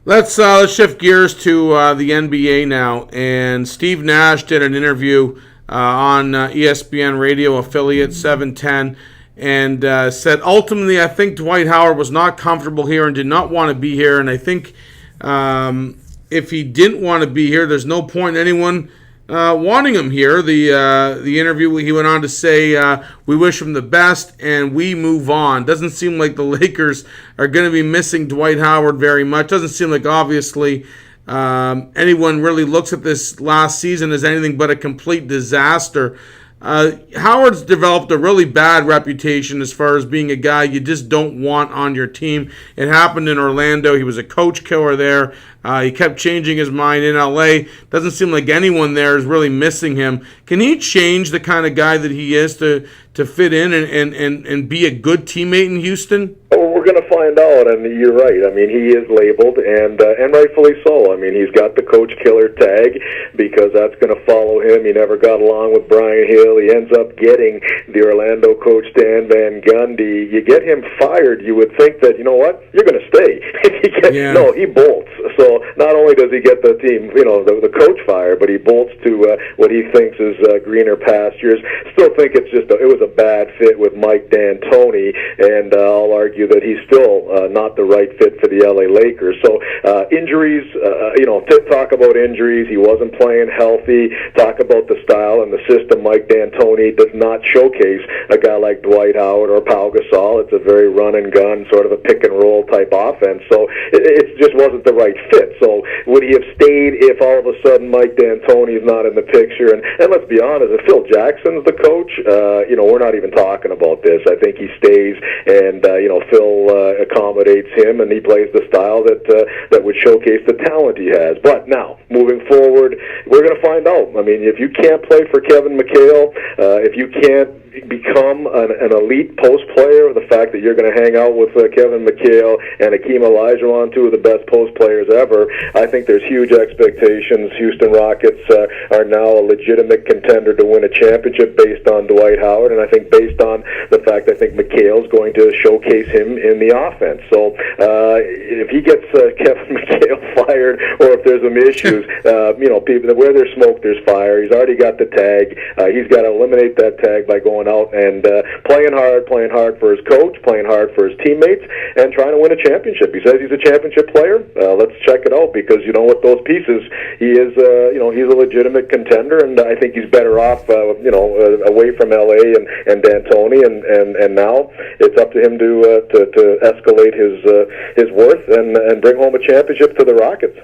Let's shift gears to the NBA now. And Steve Nash did an interview on ESPN radio affiliate 710 and said, ultimately, I think Dwight Howard was not comfortable here and did not want to be here. And I think if he didn't want to be here, there's no point in anyone wanting him here. The interview, he went on to say, we wish him the best and we move on. Doesn't seem like the Lakers are going to be missing Dwight Howard very much. Doesn't seem like, obviously, anyone really looks at this last season as anything but a complete disaster. Howard's developed a really bad reputation as far as being a guy you just don't want on your team. It happened in Orlando. He was a coach killer there. He kept changing his mind in LA. Doesn't seem like anyone there is really missing him. Can he change the kind of guy that he is to fit in and be a good teammate in Houston? Oh, we're going to find out, and you're right. I mean, he is labeled, and rightfully so. I mean, he's got the coach killer tag because that's going to follow him. He never got along with Brian Hill. He ends up getting the Orlando coach, Dan Van Gundy. You get him fired, you would think that, you know what, you're going to stay. No, he bolts. So not only does he get the team, the coach fired, but he bolts to what he thinks is greener pastures. Still think it was a bad fit with Mike D'Antoni, and I'll argue that he's still not the right fit for the LA Lakers. So injuries, talk about injuries. He wasn't playing healthy. Talk about the style and the system. Mike D'Antoni does not showcase a guy like Dwight Howard or Pau Gasol. It's a very run and gun, sort of a pick and roll type offense. So it just wasn't the right fit. So would he have stayed if all of a sudden Mike D'Antoni's not in the picture? And let's be honest, if Phil Jackson's the coach, we're not even talking about this. I think he stays, and Phil accommodates him, and he plays the style that would showcase the talent he has. But now, moving forward, we're going to find out. I mean, if you can't play for Kevin McHale, if you can't become an elite post player, the fact that you're going to hang out with Kevin McHale and Hakeem Olajuwon, two of the best post players ever, I think there's huge expectations. Houston Rockets are now a legitimate contender to win a championship based on Dwight Howard, and I think based on the fact I think McHale's going to showcase him in the offense. So if he gets Kevin McHale fired, or if there's some issues, people, where there's smoke, there's fire. He's already got the tag. He's got to eliminate that tag by going out and playing hard for his coach, playing hard for his teammates, and trying to win a championship. He says he's a championship player. Let's check it out, because with those pieces, he is he's a legitimate contender, and I think he's better off away from LA and D'Antoni, and now it's up to him to escalate his worth and bring home a championship to the Rockets.